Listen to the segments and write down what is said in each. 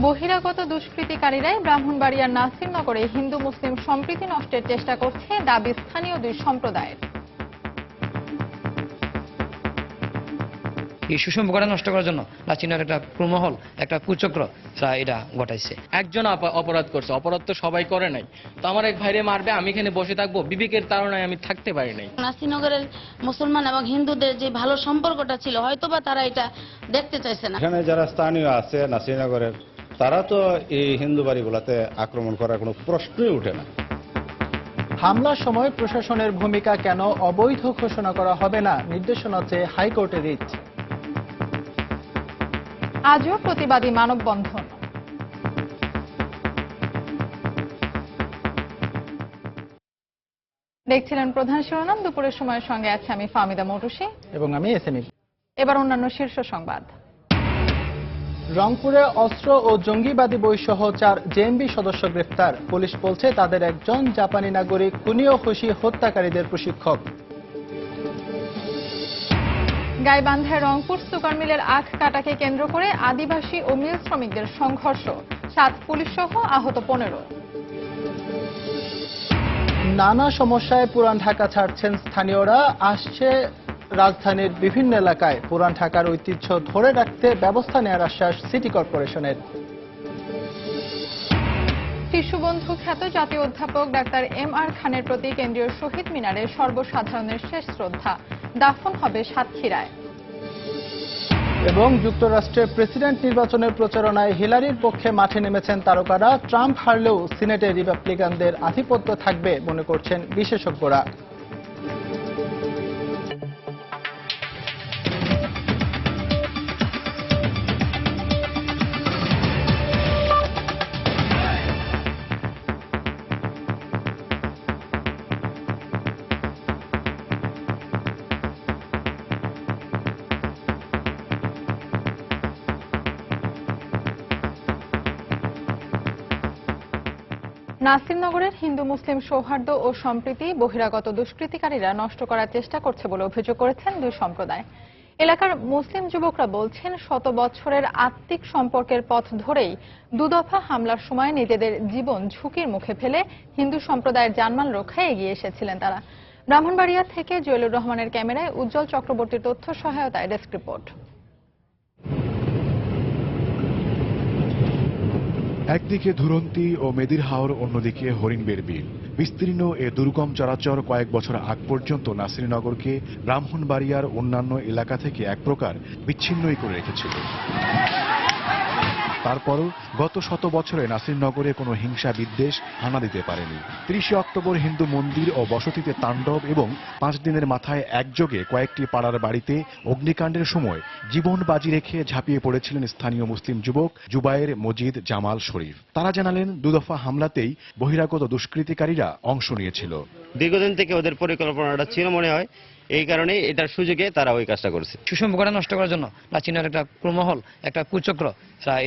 বহিরাগত দুষ্কৃতিকারীরাই ব্রাহ্মণবাড়িয়ার নাসিরনগরে হিন্দু মুসলিম সম্প্রীতি নষ্টের চেষ্টা করছে দাবি স্থানীয় দুই সম্প্রদায়ের। এই সুসম্পর্কটা নষ্ট করার জন্য নাসিরনগরের একটা প্রমহল, একটা কুচক্র এটা ঘটাইছে। একজন অপরাধ করছে, অপরাধ তো সবাই করে নাই। তো আমার এক ভাইরে মারবে, আমি এখানে বসে থাকবো, বিবেকের তাড়নায় আমি থাকতে পারি নাই। নাসিরনগরের মুসলমান এবং হিন্দুদের যে ভালো সম্পর্কটা ছিল, হয়তোবা তারা এটা দেখতে চাইছে না। এখানে যারা স্থানীয় আছে নাসিরনগরের, তারা তো এই হিন্দু বাড়িগুলোতে আক্রমণ করার কোনো প্রশ্নই ওঠে না। হামলার সময় প্রশাসনের ভূমিকা কেন অবৈধ ঘোষণা করা হবে না, নির্দেশনা চেয়ে হাইকোর্টের রিট। আজও প্রতিবাদী মানববন্ধন। দেখছিলেন প্রধান শিরোনাম। দুপুরের সময়ের সঙ্গে আছে আমি ফাহমিদা মৌটুসী এবং আমি এসএমই। এবার অন্যান্য শীর্ষ সংবাদ। রংপুরে অস্ত্র ও জঙ্গিবাদী বইসহ 4 জেএমবি সদস্য গ্রেফতার। পুলিশ বলছে তাদের একজন জাপানি নাগরিক কুনিও হোশি হত্যাকারীদের প্রশিক্ষক। গাইবান্ধায় রংপুর সুগার মিলের আখ কাটাকে কেন্দ্র করে আদিবাসী ও মিল শ্রমিকদের সংঘর্ষ, 7 পুলিশ সহ আহত 15। নানা সমস্যায় পুরান ঢাকা ছাড়ছেন স্থানীয়রা, আসছে রাজধানীর বিভিন্ন এলাকায়। পুরান ঢাকার ঐতিহ্য ধরে রাখতে ব্যবস্থা নেওয়ার আশ্বাস সিটি কর্পোরেশনের। শিশুবন্ধু খ্যাত জাতীয় অধ্যাপক ডাক্তার MR খানের প্রতি কেন্দ্রীয় শহীদ মিনারে সর্বসাধারণের শেষ শ্রদ্ধা, দাফন হবে সাতক্ষীরায়। এবং যুক্তরাষ্ট্রের প্রেসিডেন্ট নির্বাচনের প্রচারণায় হিলারির পক্ষে মাঠে নেমেছেন তারকারা। ট্রাম্প হারলেও সিনেটে রিপাবলিকানদের আধিপত্য থাকবে মনে করছেন বিশেষজ্ঞরা। নাসিরনগরের হিন্দু মুসলিম সৌহার্দ্য ও সম্প্রীতি বহিরাগত দুষ্কৃতিকারীরা নষ্ট করার চেষ্টা করছে বলে অভিযোগ করেছেন দুই সম্প্রদায়। এলাকার মুসলিম যুবকরা বলছেন, শত বছরের আত্মিক সম্পর্কের পথ ধরেই দুদফা হামলার সময় নিজেদের জীবন ঝুঁকির মুখে ফেলে হিন্দু সম্প্রদায়ের জানমাল রক্ষায় এগিয়ে এসেছিলেন তারা। ব্রাহ্মণবাড়িয়া থেকে জুয়েলুর রহমানের ক্যামেরায় উজ্জ্বল চক্রবর্তীর তথ্য সহায়তায় ডেস্ক রিপোর্ট। একদিকে ধুরন্তী ও মেদির হাওর, অন্যদিকে হরিণবের বিল। বিস্তীর্ণ এ দুর্গম চরাচর কয়েক বছর আগ পর্যন্ত নাসিরনগরকে ব্রাহ্মণবাড়িয়ার অন্যান্য এলাকা থেকে এক প্রকার বিচ্ছিন্নই করে রেখেছিল। তারপরও গত শত বছরে নাসিরনগরে কোনো হিংসা বিদ্বেষ হানা দিতে পারেনি। 30 অক্টোবর হিন্দু মন্দির ও বসতিতে তাণ্ডব এবং 5 দিনের মাথায় একযোগে কয়েকটি পাড়ার বাড়িতে অগ্নিকাণ্ডের সময় জীবন বাজি রেখে ঝাঁপিয়ে পড়েছিলেন স্থানীয় মুসলিম যুবক জুবায়ের, মজিদ, জামাল, শরীফ। তারা জানালেন, দুদফা হামলাতেই বহিরাগত দুষ্কৃতিকারীরা অংশ নিয়েছিল। দীর্ঘদিন থেকে ওদের পরিকল্পনাটা ছিল মনে হয়, এই কারণে এটার সুযোগে তারা ওই কাজটা করছে। সুসম্পর্কটা নষ্ট করার জন্য নাসিরনগরের একটা প্রমহল, একটা কুচক্র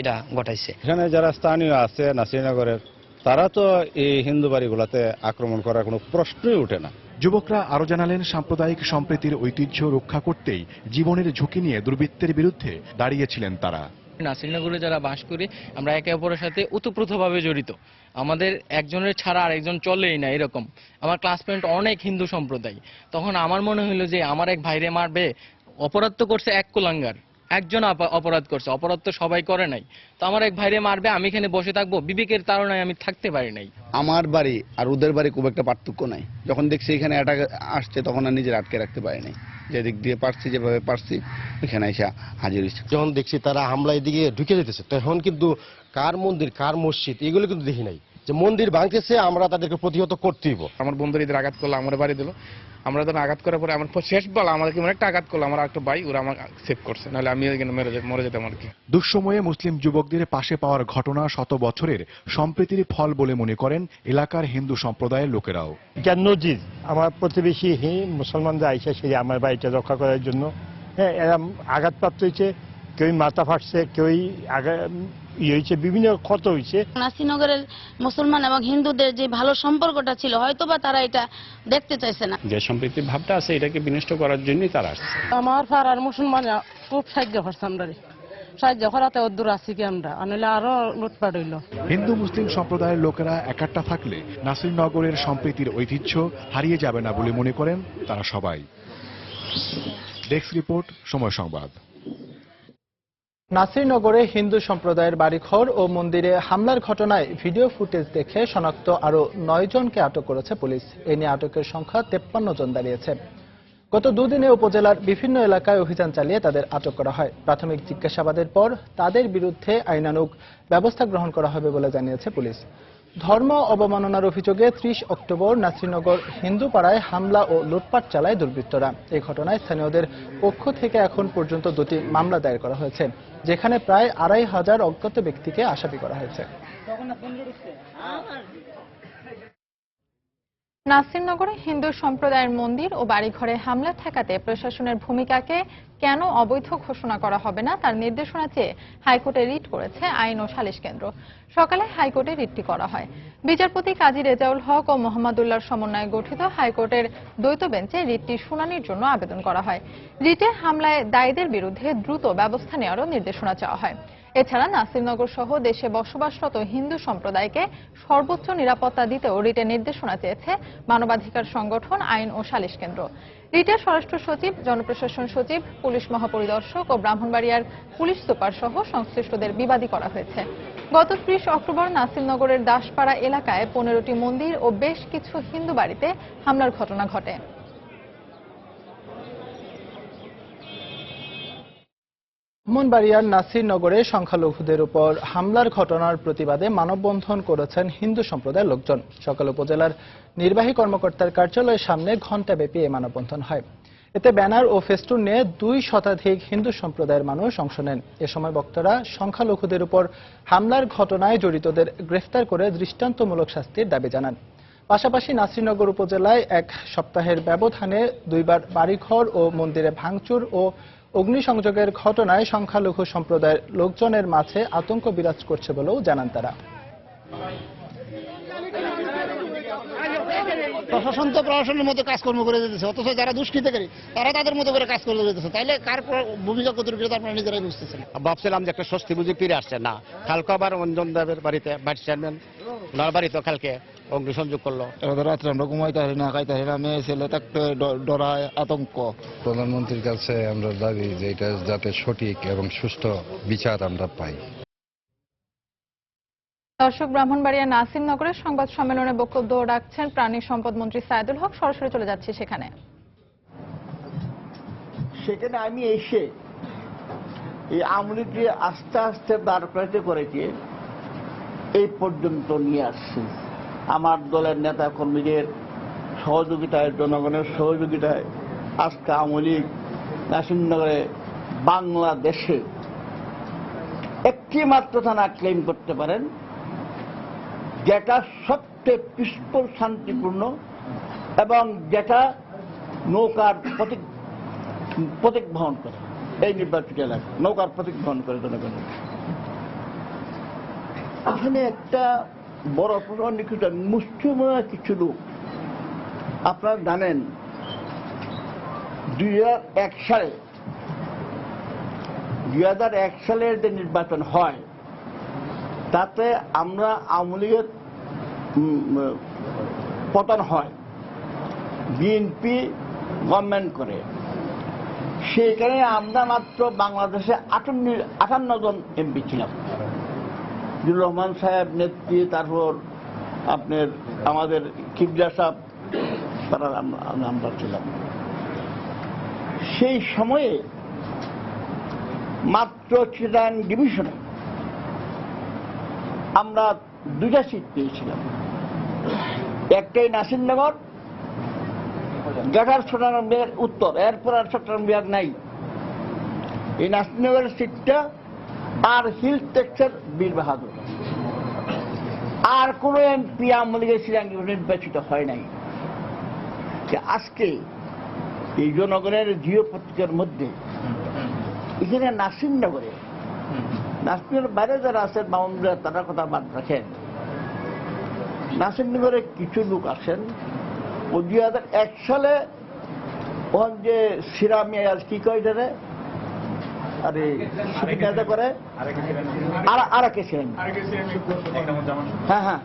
এটা ঘটাইছে। এখানে যারা স্থানীয় আছে নাসিরনগরের, তারা তো এই হিন্দু বাড়িগুলোতে আক্রমণ করার কোনো প্রশ্নই ওঠে না। যুবকরা আরো জানালেন, সাম্প্রদায়িক সম্প্রীতির ঐতিহ্য রক্ষা করতেই জীবনের ঝুঁকি নিয়ে দুর্বৃত্তের বিরুদ্ধে দাঁড়িয়েছিলেন তারা। নাসিরনগরে যারা বাস করি, আমরা একে অপরের সাথে ওতপ্রোতভাবে জড়িত। আমাদের একজনের ছাড়া আরেকজন চলেই না, এরকম। আমার ক্লাসমেট অনেক হিন্দু সম্প্রদায়। তখন আমার মনে হলো যে আমার এক ভাইরে মারবে, অপরাধ তো করছে এক কুলাঙ্গার, একজন অপরাধ করছে, অপরাধ তো সবাই করে নাই। তো আমার এক ভাইরে মারবে, আমি এখানে বসে থাকবো, বিবেকের তাড়নায় আমি থাকতে পারি নাই। আমার বাড়ি আর ওদের বাড়ি খুব একটা পার্থক্য নাই। যখন দেখছি এখানে অ্যাটাক আসছে, তখন আর নিজের আটকে রাখতে পারি নাই। যেদিক দিয়ে পারছি, যেভাবে পারছি এখানে এসে হাজির হয়েছে। যখন দেখছি তারা হামলা এদিকে ঢুকে যেতেছে, তখন কিন্তু কার মন্দির কার মসজিদ এগুলো কিন্তু দেখি নাই। যে মন্দির ভাঙতেছে, আমরা তাদেরকে প্রতিহত করতেইব। আমার বন্ধুর এদের আঘাত করলো, আমার বাড়ি দিল। আমরা তো আঘাত করার পরে আমার শেষ বল আমাদেরকে অনেকটা আঘাত করলো, আমার একটা ভাই ওরা আমার সেভ করছে, নাহলে আমি এখানে মরে যেতাম আর কি। দুঃসময়ে মুসলিম যুবকদের পাশে পাওয়ার ঘটনা শত বছরের সম্প্রীতির ফল বলে মনে করেন এলাকার হিন্দু সম্প্রদায়ের লোকেরাও। নজির আমার প্রতিবেশী মুসলমানদের আইসা সেই আমার বাড়িটা রক্ষা করার জন্য, হ্যাঁ, এরা আঘাতপ্রাপ্ত হয়েছে, কেউ মাথা ফাটছে, কেউ হয়েছে, বিভিন্ন ক্ষত হয়েছে। নাসিরনগরের মুসলমান এবং হিন্দুদের যে ভালো সম্পর্কটা ছিল, হয়তোবা তারা এটা দেখতে চাইছে না। যে সম্প্রীতির ভাবটা আছে, এটাকে বিনষ্ট করার জন্যই তারা আসছে। আমার পাড়ার মুসলমান খুব সাহায্য করছে আমরা, সাহায্য করাতে দূর আছি কি আমরা আনলে আরো লুটপাট হইল। হিন্দু মুসলিম সম্প্রদায়ের লোকেরা একাট্টা থাকলে নাসিরনগরের সম্প্রীতির ঐতিহ্য হারিয়ে যাবে না বলে মনে করেন তারা সবাই। ডেস্ক রিপোর্ট, সময় সংবাদ। নাসিরনগরে হিন্দু সম্প্রদায়ের বাড়িঘর ও মন্দিরে হামলার ঘটনায় ভিডিও ফুটেজ দেখে শনাক্ত আরো 9 জনকে আটক করেছে পুলিশ। এ নিয়ে আটকের সংখ্যা 53 জন দাঁড়িয়েছে। গত দুদিনে উপজেলার বিভিন্ন এলাকায় অভিযান চালিয়ে তাদের আটক করা হয়। প্রাথমিক জিজ্ঞাসাবাদের পর তাদের বিরুদ্ধে আইনানুগ ব্যবস্থা গ্রহণ করা হবে বলে জানিয়েছে পুলিশ। ধর্ম অবমাননার অভিযোগে 30 অক্টোবর নাসিরনগর হিন্দু পাড়ায় হামলা ও লুটপাট চালায় দুর্বৃত্তরা। এই ঘটনায় স্থানীয়দের পক্ষ থেকে এখন পর্যন্ত 2টি মামলা দায়ের করা হয়েছে, যেখানে প্রায় 2500 অজ্ঞাত ব্যক্তিকে আসামি করা হয়েছে। নাসিরনগরে হিন্দু সম্প্রদায়ের মন্দির ও বাড়িঘরে হামলা ঠেকাতে প্রশাসনের ভূমিকাকে কেন অবৈধ ঘোষণা করা হবে না তার নির্দেশনা চেয়ে হাইকোর্টে রিট করেছে আইন ও সালিশ কেন্দ্র। সকালে হাইকোর্টে রিটটি করা হয়। বিচারপতি কাজী রেজাউল হক ও মোহাম্মদুল্লাহর সমন্বয়ে গঠিত হাইকোর্টের দ্বৈত বেঞ্চে রিটটি শুনানির জন্য আবেদন করা হয়। রিটে হামলায় দায়ীদের বিরুদ্ধে দ্রুত ব্যবস্থা নেওয়ারও নির্দেশনা চাওয়া হয়। এছাড়া নাসিরনগর সহ দেশে বসবাসরত হিন্দু সম্প্রদায়কে সর্বোচ্চ নিরাপত্তা দিতেও রিটে নির্দেশনা চেয়েছে মানবাধিকার সংগঠন আইন ও সালিশ কেন্দ্র। রিটে স্বরাষ্ট্র সচিব, জনপ্রশাসন সচিব, পুলিশ মহাপরিদর্শক ও ব্রাহ্মণবাড়িয়ার পুলিশ সুপার সহ সংশ্লিষ্টদের বিবাদী করা হয়েছে। গত 30 অক্টোবর নাসিরনগরের দাসপাড়া এলাকায় 15টি মন্দির ও বেশ কিছু হিন্দু বাড়িতে হামলার ঘটনা ঘটে। ব্রাহ্মণবাড়িয়ার নাসিরনগরে সংখ্যালঘুদের উপর হামলার ঘটনার প্রতিবাদে মানববন্ধন করেছেন হিন্দু সম্প্রদায়ের লোকজন। সকালে উপজেলার নির্বাহী কর্মকর্তার কার্যালয়ের সামনে ঘণ্টাব্যাপী এই মানববন্ধন হয়। এতে ব্যানার ও ফেস্টুন নিয়ে 2 শতাধিক হিন্দু সম্প্রদায়ের মানুষ অংশ নেন। এ সময় বক্তারা সংখ্যালঘুদের উপর হামলার ঘটনায় জড়িতদের গ্রেফতার করে দৃষ্টান্তমূলক শাস্তির দাবি জানান। পাশাপাশি নাসিরনগর উপজেলায় 1 সপ্তাহের ব্যবধানে 2বার বাড়িঘর ও মন্দিরে ভাঙচুর ও অগ্নিসংযোগের ঘটনায় সংখ্যালঘু সম্প্রদায়ের লোকজনের মাঝে আতঙ্ক বিরাজ করছে বলেও জানান তারা। প্রশাসন তো প্রশাসনের মতো কাজকর্ম করে যেতেছে, অথচ যারা দুষ্কৃতকারী তারা তাদের মতো করে কাজ করে যেতেছে। তাইলে কার ভূমিকা কতটুকু আপনারা নিজেরাই বুঝতেছেন। ভাবছিলাম যে একটা স্বস্তি বুঝি ফিরে আসছে না। কালকে আবার অঞ্জন দেবের বাড়িতে ভাইস চেয়ারম্যান ওনার বাড়িতে কালকে অগ্নিসংযোগ করলো। রাত্রে আমরা ঘুমাইতে পারি না, খাইতে পারি না, মেয়ে ছেলে থাকতে ডরায়, আতঙ্ক। প্রধানমন্ত্রীর কাছে আমরা দাবি যে এটা যাতে সঠিক এবং সুষ্ঠু বিচার আমরা পাই। দর্শক, ব্রাহ্মণবাড়িয়া নাসিরনগরে সংবাদ সম্মেলনে বক্তব্য রাখছেন প্রাণী সম্পদ মন্ত্রী সাইদুল হক। সরাসরি চলে যাচ্ছি সেখানে। সেখানে আমি এসে এই আমলিকে আস্তে আস্তে দাঁড় করেছে এই পর্যন্ত নিয়ে আসছি। আমার দলের নেতা কর্মীদের সহযোগিতায়, জনগণের সহযোগিতায় আজকে আওয়ামী লীগ নাসিরনগরে বাংলাদেশে একটি মাত্র থানা ক্লেম করতে পারেন যেটা সবচেয়ে পিসফুল, শান্তিপূর্ণ এবং যেটা নৌকার প্রতীক বহন করে। এই নির্বাচিত এলাকা নৌকার প্রতীক বহন করে জনগণের। এখানে একটা বড় নিখুঁত মুষ্টিমেয় কিছু লোক, আপনারা জানেন 2001 সালের যে নির্বাচন হয় তাতে আমরা আওয়ামী লীগের পতন হয়, বিএনপি গভর্নমেন্ট করে। সেখানে আমরা মাত্র বাংলাদেশে 58 জন এমপি ছিলাম। জিল্লুর রহমান সাহেব নেত্রী, তারপর আপনার আমাদের কিবলা সাহেব, তারা আমরা ছিলাম। সেই সময়ে মাত্র চিটাগাং ডিভিশনে আমরা 2টা সিট পেয়েছিলাম। একটাই নাসিরনগর, গাটার চট্টগ্রাম বিভাগের উত্তর, এরপর আর চট্টগ্রাম বিভাগ নাই। এই নাসিরনগরের সিটটা আর হিল টেক্সের বীর বাহাদুর। আর কোন এমপি আওয়ামী লীগের চিটাগাং নির্বাচিত হয় নাই। আজকে এই জনগণের জিও পত্রিকার মধ্যে এখানে নাসিরনগরের বাইরে যারা আছেন বাউন্ডারিরা তারা কথা বাদ রাখেন। নাসিরনগরে কিছু লোক আসেন 2001 সালে ওখান যে সিরামিয়া কি কয় জানে আরে সুবিধা করে আর কে ছিলেন হ্যাঁ হ্যাঁ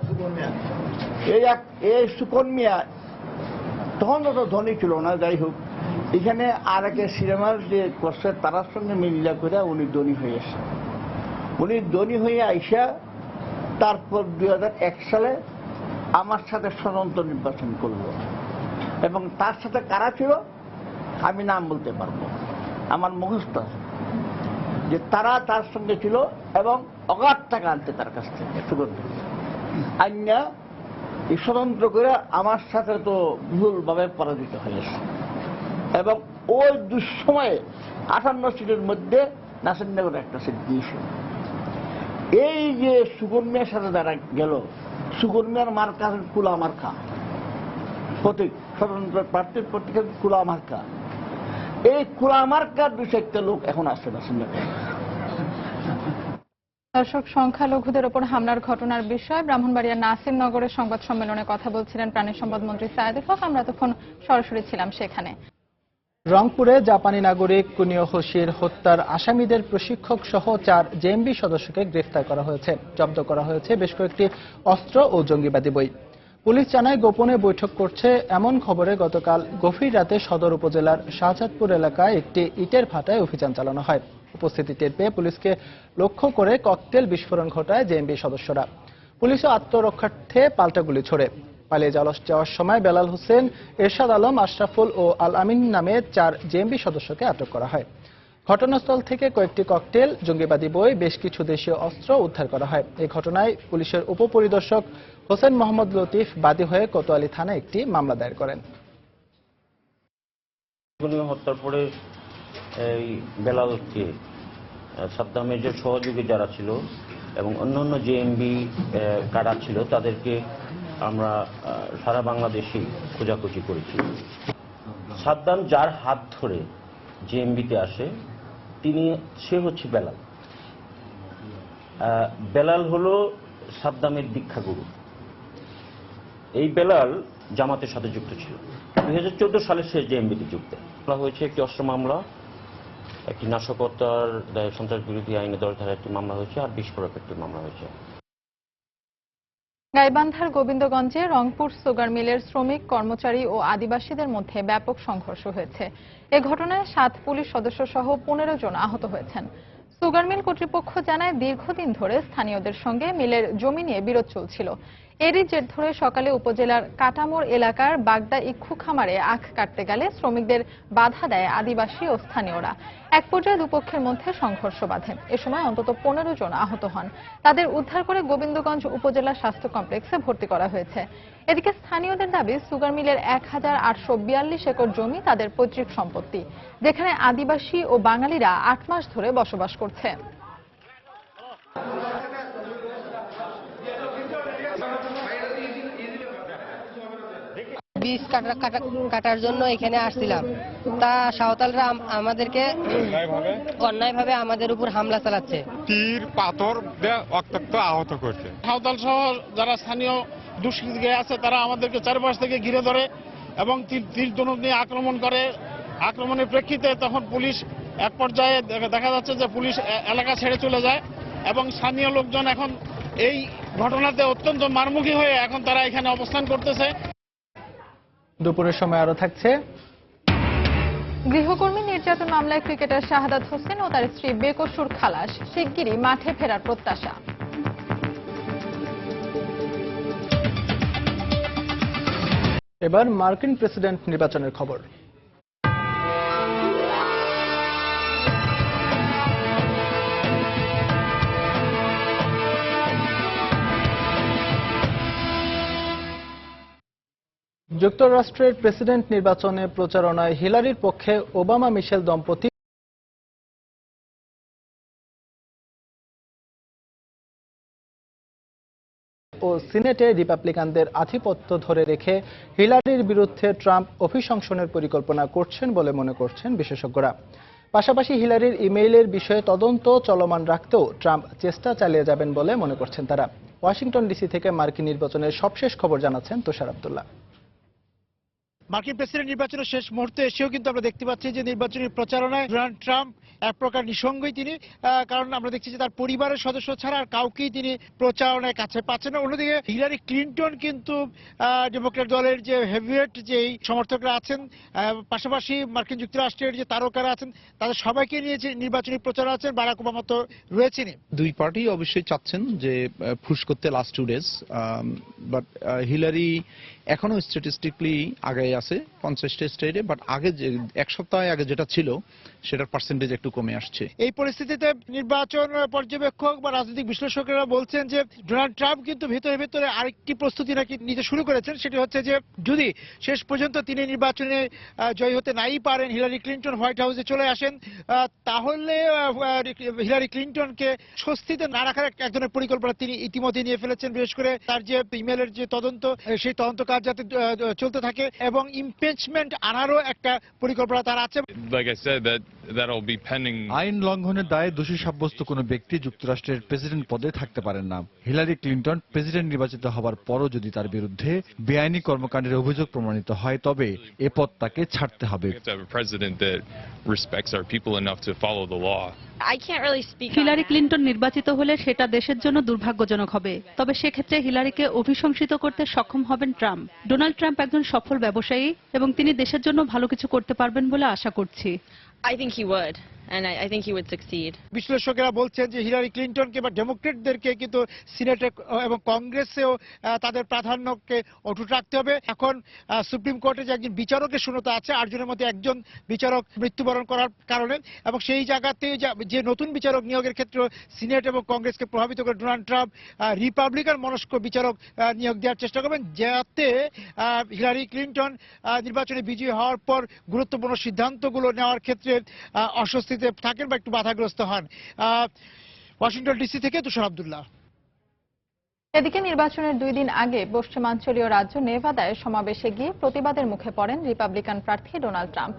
এই সুকন মিয়া তখন তো ধনী ছিল না, যাই হোক এখানে আর একে সিনেমার যে করছে তার সঙ্গে মিলিয়া করে উনি ধনী হয়ে আসে। উনি ধনী হয়ে আইসা তারপর 2001 সালে আমার সাথে স্বতন্ত্র নির্বাচন করলো এবং তার সাথে কারা ছিল আমি নাম বলতে পারবো, আমার মুখস্থ আছে যে তারা তার সঙ্গে ছিল এবং অগাধ টাকা আনতে তার কাছ থেকে সুগন্ধ আইনা এই স্বতন্ত্র করে আমার সাথে তো বিপুলভাবে পরাজিত হয়েছে এবং ওই দুঃসময়ে 58 সিটের মধ্যে নাসিরনগরে একটা সিট দিয়েছিল। এই যে সুগন্যার সাথে যারা গেল, সুগন্যার মার্কা কুলা মার্কা প্রতীক, স্বতন্ত্র প্রার্থীর প্রতীক কুলা মার্কা। এই কুলা মার্কার 2-4টা লোক এখন আসছে নাসিরনগরে। দর্শক, সংখ্যালঘুদের ওপর হামলার ঘটনার বিষয়ে ব্রাহ্মণবাড়িয়ার নাসিরনগরের সংবাদ সম্মেলনে কথা বলছিলেন প্রাণী সম্পদ মন্ত্রী সায়েদুল হক। আমরা তখন সরাসরি ছিলাম সেখানে। রংপুরে জাপানি নাগরিক কুনিও হোশির হত্যার আসামিদের প্রশিক্ষক সহ 4 জেএমবি সদস্যকে গ্রেফতার করা হয়েছে। জব্দ করা হয়েছে বেশ কয়েকটি অস্ত্র ও জঙ্গিবাদী বই। পুলিশ জানায় গোপনে বৈঠক করছে এমন খবরে গতকাল গভীর রাতে সদর উপজেলার শাহজাদপুর এলাকায় একটি ইটের ভাটায় অভিযান চালানো হয়। উপস্থিতি টের পেয়ে পুলিশকে লক্ষ্য করে ককটেল বিস্ফোরণ ঘটায় জেএমবি সদস্যরা। পুলিশও আত্মরক্ষার্থে পাল্টা গুলি ছোড়ে। পালিয়ে যাওয়ার সময় বেলাল হোসেন, এরশাদ আলম, আশরাফুল ও আল আমিন নামে 4 জেএমবি সদস্যকে আটক করা হয়। ঘটনাস্থল থেকে কয়েকটি ককটেল, জঙ্গিবাদী বই, বেশ কিছু দেশীয় অস্ত্র উদ্ধার করা হয়। এই ঘটনায় পুলিশের উপপরিদর্শক হোসেন মোহাম্মদ লতিফ বাদী হয়ে কোতোয়ালি থানায় একটি মামলা দায়ের করেন। হত্যার পরে এই বেলালকে সাদ্দামের যে সহযোগী যারা ছিল এবং অন্যান্য জেএমবি কারা ছিল তাদেরকে আমরা সারা বাংলাদেশে খোঁজাখুঁজি করেছি। সাদ্দাম যার হাত ধরে জেএমবিতে আসে সে হচ্ছে বেলাল। বেলাল হলো সাদ্দামের দীক্ষাগুরু। এই বেলাল জামাতের সাথে যুক্ত ছিল। 2014 সালে সে জেএমবিতে যুক্ত হয়েছে। একটি অস্ত্র মামলা, একটি নাশকতার সন্ত্রাস বিরোধী আইনে 10 ধারার একটি মামলা হয়েছে, আর বিস্ফোরক একটি মামলা হয়েছে। গাইবান্ধার গোবিন্দগঞ্জে রংপুর সুগার মিলের শ্রমিক, কর্মচারী ও আদিবাসীদের মধ্যে ব্যাপক সংঘর্ষ হয়েছে। এ ঘটনায় 7 পুলিশ সদস্য সহ 15 জন আহত হয়েছেন। সুগার মিল কর্তৃপক্ষ জানায় দীর্ঘদিন ধরে স্থানীয়দের সঙ্গে মিলের জমি নিয়ে বিরোধ চলছিল। এরই জের ধরে সকালে উপজেলার কাটামোড় এলাকার বাগদা ইক্ষু খামারে আখ কাটতে গেলে শ্রমিকদের বাধা দেয় আদিবাসী ও স্থানীয়রা। এক পর্যায়ে দুপক্ষের মধ্যে সংঘর্ষ বাধে। এ সময় অন্তত 15 জন আহত হন। তাদের উদ্ধার করে গোবিন্দগঞ্জ উপজেলা স্বাস্থ্য কমপ্লেক্সে ভর্তি করা হয়েছে। এদিকে স্থানীয়দের দাবি, সুগার মিলের 1842 একর জমি তাদের পৈতৃক সম্পত্তি, যেখানে আদিবাসী ও বাঙালিরা 8 মাস ধরে বসবাস করছে। বীজ কাটার জন্য এখানে আসছিলাম, তা সাঁওতালরা আমাদেরকে অন্যায়ভাবে আমাদের উপর হামলা চালাচ্ছে। তীর পাথর অত্যন্ত আহত করছে। সাঁওতাল সহ যারা স্থানীয় দুষ্কৃতী আছে তারা আমাদেরকে চারপাশ থেকে ঘিরে ধরে এবং তীর ধনুক নিয়ে আক্রমণ করে। আক্রমণের প্রেক্ষিতে তখন পুলিশ এক পর্যায়ে দেখা যাচ্ছে যে পুলিশ এলাকা ছেড়ে চলে যায় এবং স্থানীয় লোকজন এখন এই ঘটনাতে অত্যন্ত মারমুখী হয়ে এখন তারা এখানে অবস্থান করতেছে। দুপুরের সময় আরো থাকছে। গৃহকর্মী নির্যাতন মামলায় ক্রিকেটার শাহাদাত হোসেন ও তার স্ত্রী বেকসুর খালাস, শিগগিরই মাঠে ফেরার প্রত্যাশা। এবার মার্কিন প্রেসিডেন্ট নির্বাচনের খবর। যুক্তরাষ্ট্রের প্রেসিডেন্ট নির্বাচনে প্রচারণায় হিলারির পক্ষে ওবামা মিশেল দম্পতি ও সিনেটে রিপাবলিকানদের আধিপত্য ধরে রেখে হিলারির বিরুদ্ধে ট্রাম্প অভিশংসনের পরিকল্পনা করছেন বলে মনে করছেন বিশেষজ্ঞরা। পাশাপাশি হিলারির ইমেইলের বিষয়ে তদন্ত চলমান রাখতেও ট্রাম্প চেষ্টা চালিয়ে যাবেন বলে মনে করছেন তারা। ওয়াশিংটন ডিসি থেকে মার্কিন নির্বাচনের সবশেষ খবর জানাচ্ছেন তুষার আব্দুল্লাহ। মার্কিন প্রেসিডেন্ট নির্বাচনের শেষ মুহূর্তে এসেও কিন্তু আমরা দেখতে পাচ্ছি যে নির্বাচনী প্রচারণায় ডোনাল্ড ট্রাম্প এক প্রকার নিঃসঙ্গই তিনি, কারণ আমরা দেখছি যে তার পরিবারের সদস্য ছাড়া আর কাউকেই তিনি প্রচারণায় কাছে পাচ্ছেন না। অন্যদিকে হিলারি ক্লিনটন কিন্তু ডেমোক্র্যাট দলের যে হেভিওয়েট যেই সমর্থকরা আছেন, পাশাপাশি মার্কিন যুক্তরাষ্ট্রের যে তারকারা আছেন, তাদের সবাইকে নিয়ে যে নির্বাচনী প্রচার আছেন, বারাক ওবামা তো রয়েছেনই। দুই পার্টি অবশ্যই চাচ্ছেন যে পুশ করতে লাস্ট 2 days, বাট হিলারি এখনো স্ট্যাটিস্টিকলি আগে আছে 50টা স্টেটে, বাট আগে যে এক সপ্তাহ আগে যেটা ছিল সেটার পার্সেন্টেজ একটু কমে আসছে। এই পরিস্থিতিতে নির্বাচন পর্যবেক্ষক বা রাজনৈতিক বিশ্লেষকেরা বলছেন যে ডোনাল্ড ট্রাম্প কিন্তু ভেতরে ভেতরে আরেকটি প্রস্তুতি নাকি নিতে শুরু করেছেন, সেটি হচ্ছে যে যদি শেষ পর্যন্ত তিনি নির্বাচনে জয়ী হতে নাই পারেন, হিলারি ক্লিনটন হোয়াইট হাউসে চলে আসেন, তাহলে হিলারি ক্লিনটনকে স্বস্তিতে না রাখার এক ধরনের পরিকল্পনা তিনি ইতিমধ্যে নিয়ে ফেলেছেন। বিশেষ করে তার যে ইমেলের যে তদন্ত, সেই তদন্ত কাজ যাতে চলতে থাকে এবং ইমপিচমেন্ট আনারও একটা পরিকল্পনা তার আছে। আইন লঙ্ঘনের দায়ে দোষী সাব্যস্ত কোনো ব্যক্তি যুক্তরাষ্ট্রের প্রেসিডেন্ট পদে থাকতে পারেন না। হিলারি ক্লিনটন প্রেসিডেন্ট নির্বাচিত হবার পরও যদি তার বিরুদ্ধে বেআইনি কর্মকাণ্ডের অভিযোগ প্রমাণিত হয়, তবে এ পদ তাকে ছাড়তে হবে। হিলারি ক্লিনটন নির্বাচিত হলে সেটা দেশের জন্য দুর্ভাগ্যজনক হবে, তবে সেক্ষেত্রে হিলারিকে অভিশংসিত করতে সক্ষম হবেন ট্রাম্প। ডোনাল্ড ট্রাম্প একজন সফল ব্যবসায়ী এবং তিনি দেশের জন্য ভালো কিছু করতে পারবেন বলে আশা করছি। I think he would, and I think he would succeed. বিশ্লেষকেরা বলছেন যে হিলারি ক্লিনটনকে বা ডেমোক্রেটদেরকে কিন্তু সিনেটে এবং কংগ্রেসেও তাদের প্রাধান্যকে অটুট রাখতে হবে। এখন সুপ্রিম কোর্টে যে একজন বিচারকের শূন্যতা আছে, 8 জনের মধ্যে একজন বিচারক মৃত্যুবরণ করার কারণে, এবং সেই জায়গাতে যে নতুন বিচারক নিয়োগের ক্ষেত্রে সিনেট এবং কংগ্রেসকে প্রভাবিত করে ডোনাল্ড ট্রাম্প রিপাবলিকান মনস্ক বিচারক নিয়োগ দেওয়ার চেষ্টা করবেন, যাতে হিলারি ক্লিনটন নির্বাচনে বিজয়ী হওয়ার পর গুরুত্বপূর্ণ সিদ্ধান্তগুলো নেওয়ার ক্ষেত্রে অস্বস্তিতে থাকেন বা একটু বাধাগ্রস্ত হন। ওয়াশিংটন ডিসি থেকে তুষার আব্দুল্লাহ। এদিকে নির্বাচনের 2 দিন আগে পশ্চিমাঞ্চলীয় রাজ্য নেভাদায় সমাবেশে গিয়ে প্রতিবাদের মুখে পড়েন রিপাবলিকান প্রার্থী ডোনাল্ড ট্রাম্প।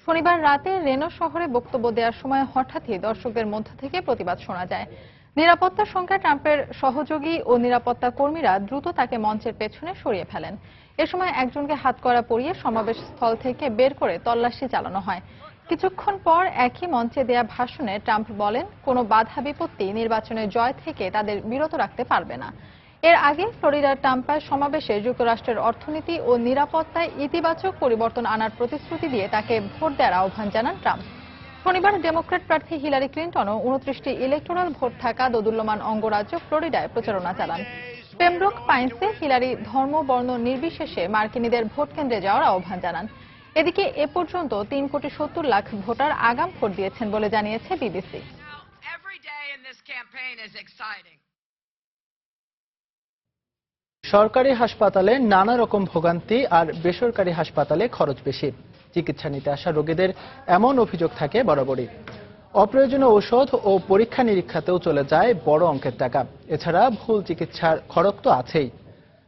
শনিবার রাতে রেনো শহরে বক্তব্য দেওয়ার সময় হঠাৎই দর্শকদের মধ্য থেকে প্রতিবাদ শোনা যায়। নিরাপত্তার সংখ্যায় ট্রাম্পের সহযোগী ও নিরাপত্তা কর্মীরা দ্রুত তাকে মঞ্চের পেছনে সরিয়ে ফেলেন। এ সময় একজনকে হাতকড়া পরিয়ে সমাবেশ স্থল থেকে বের করে তল্লাশি চালানো হয়। কিছুক্ষণ পর একই মঞ্চে দেয়া ভাষণে ট্রাম্প বলেন, কোনো বাধা বিপত্তি নির্বাচনের জয় থেকে তাদের বিরত রাখতে পারবে না। এর আগে ফ্লোরিডার টাম্পায় সমাবেশে যুক্তরাষ্ট্রের অর্থনীতি ও নিরাপত্তায় ইতিবাচক পরিবর্তন আনার প্রতিশ্রুতি দিয়ে তাকে ভোট দেওয়ার আহ্বান জানান ট্রাম্প। শনিবার ডেমোক্র্যাট প্রার্থী হিলারি ক্লিনটনও 29টি ইলেকটোরাল ভোট থাকা দোদুল্যমান অঙ্গরাজ্য ফ্লোরিডায় প্রচারণা চালান। পেমব্রোক পাইন্সে হিলারি ধর্ম বর্ণ নির্বিশেষে মার্কিনীদের ভোট কেন্দ্রে যাওয়ার আহ্বান জানান। এদিকে এ পর্যন্ত 3,70,00,000 ভোটার আগাম ভোট দিয়েছেন বলে জানিয়েছে বিবিসি। সরকারি হাসপাতালে নানা রকম ভোগান্তি আর বেসরকারি হাসপাতালে খরচ বেশি। চিকিৎসা নিতে আসা রোগীদের এমন অভিযোগ থাকে বরাবরই। অপ্রয়োজনীয় ঔষধ ও পরীক্ষা নিরীক্ষাতেও চলে যায় বড় অঙ্কের টাকা। এছাড়া ভুল চিকিৎসার খরচ তো আছেই।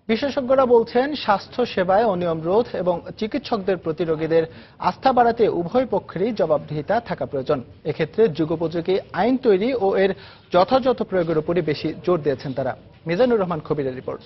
বিশেষজ্ঞরা বলছেন, স্বাস্থ্য সেবায় অনিয়ম রোধ এবং চিকিৎসকদের প্রতি রোগীদের আস্থা বাড়াতে উভয় পক্ষেরই জবাবদিহিতা থাকা প্রয়োজন। এক্ষেত্রে যুগোপযোগী আইন তৈরি ও এর যথাযথ প্রয়োগের উপরই বেশি জোর দিয়েছেন তারা। মিজানুর রহমান কবিরের রিপোর্ট।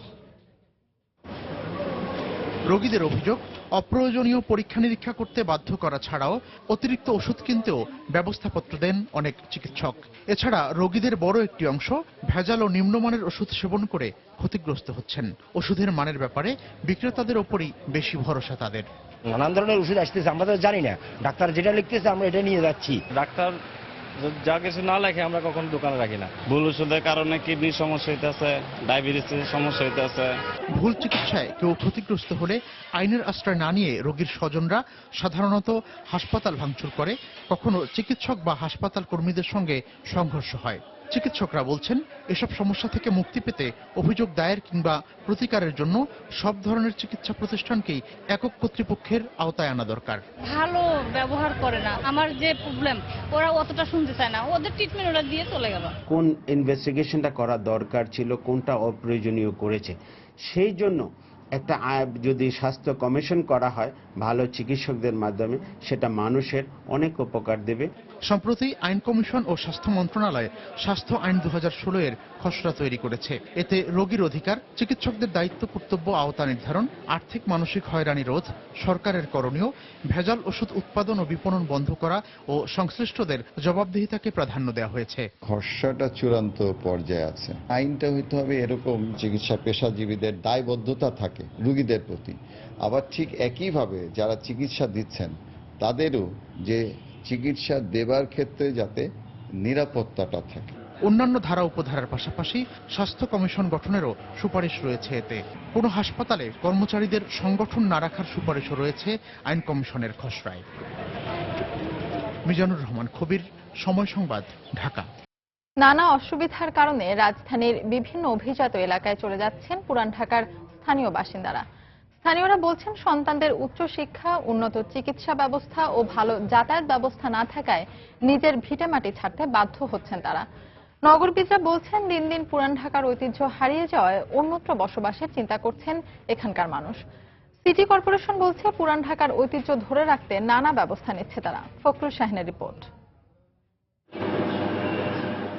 রোগীদের অভিযোগ, অপ্রয়োজনীয় পরীক্ষা নিরীক্ষা করতে বাধ্য করা ছাড়াও অতিরিক্ত ওষুধ কিনতেও ব্যবস্থাপত্র দেন অনেক চিকিৎসক। এছাড়া রোগীদের বড় একটি অংশ ভেজাল ও নিম্নমানের ওষুধ সেবন করে ক্ষতিগ্রস্ত হচ্ছেন। ওষুধের মানের ব্যাপারে বিক্রেতাদের ওপরই বেশি ভরসা তাদের। নানান ধরনের ওষুধ আসতেছে, আমরা তো জানি না, ডাক্তার যেটা লিখতেছে আমরা এটা নিয়ে যাচ্ছি। ডাক্তার যা কিছু না লেখে আমরা কখনো দোকানে রাখি না। ভুল ওষুধের কারণে কিডনির সমস্যা হইতেছে, ডায়াবেটিসের সমস্যা হইতেছে। ভুল চিকিৎসায় কেউ ক্ষতিগ্রস্ত হলে আইনের আশ্রয় না নিয়ে রোগীর স্বজনরা সাধারণত হাসপাতাল ভাঙচুর করে, কখনো চিকিৎসক বা হাসপাতাল কর্মীদের সঙ্গে সংঘর্ষ হয়। চিকিৎসকরা বলছেন, এসব সমস্যা থেকে মুক্তি পেতে অভিযোগ দায়ের কিংবা প্রতিকারের জন্য সব ধরনের চিকিৎসা প্রতিষ্ঠানকেই একক কর্তৃপক্ষের আওতায় আনা দরকার। ভালো ব্যবহার করে না, আমার যে প্রবলেম ওরা অতটা শুনতে চায় না, ওদের ট্রিটমেন্ট ওরা দিয়ে চলে গেল। কোন ইনভেস্টিগেশনটা করা দরকার ছিল, কোনটা অপ্রয়োজনীয় করেছে, সেই জন্য একটা যদি স্বাস্থ্য কমিশন করা হয় ভালো চিকিৎসকদের মাধ্যমে, সেটা মানুষের অনেক উপকার দেবে। সম্প্রতি আইন কমিশন ও স্বাস্থ্য মন্ত্রণালয় স্বাস্থ্য আইন 2016 এর খসড়া তৈরি করেছে। এতে রোগীর অধিকার, চিকিৎসকদের দায়িত্ব কর্তব্য আওতা নির্ধারণ, আর্থিক মানসিক হয়রানি রোধ, সরকারের করণীয়, ভেজাল ওষুধ উৎপাদন ও বিপণন বন্ধ করা ও সংশ্লিষ্টদের জবাবদিহিতাকে প্রাধান্য দেওয়া হয়েছে। খসড়াটা চূড়ান্ত পর্যায়ে আছে। আইনটা হইতে হবে এরকম চিকিৎসা পেশাজীবীদের দায়বদ্ধতা থাকে রোগীদের প্রতি, আবার ঠিক একইভাবে যারা চিকিৎসা দিচ্ছেন তাদেরও যে চিকিৎসা দেবার ক্ষেত্রে যাতে নিরাপত্তাটা থাকে। অন্যান্য ধারা উপধারার পাশাপাশি স্বাস্থ্য কমিশন গঠনেরও সুপারিশ রয়েছে এতে। কোনো হাসপাতালে কর্মচারীদের সংগঠন না রাখার সুপারিশও রয়েছে আইন কমিশনের খসড়ায়। মিজানুর রহমান খবির, সময় সংবাদ, ঢাকা। নানা অসুবিধার কারণে রাজধানীর বিভিন্ন অভিজাত এলাকায় চলে যাচ্ছেন পুরান ঢাকার স্থানীয় বাসিন্দারা। স্থানীয়রা বলছেন, সন্তানদের উচ্চশিক্ষা, উন্নত চিকিৎসা ব্যবস্থা ও ভালো যাতায়াত ব্যবস্থা না থাকায় নিজের ভিটেমাটি ছাড়তে বাধ্য হচ্ছেন তারা। নগরবিদরা বলছেন, দিন দিন পুরান ঢাকার ঐতিহ্য হারিয়ে যাওয়ায় অন্যত্র বসবাসের চিন্তা করছেন এখানকার মানুষ। সিটি কর্পোরেশন বলছে, পুরান ঢাকার ঐতিহ্য ধরে রাখতে নানা ব্যবস্থা নিচ্ছে তারা। ফখরুল শাহিনের রিপোর্ট।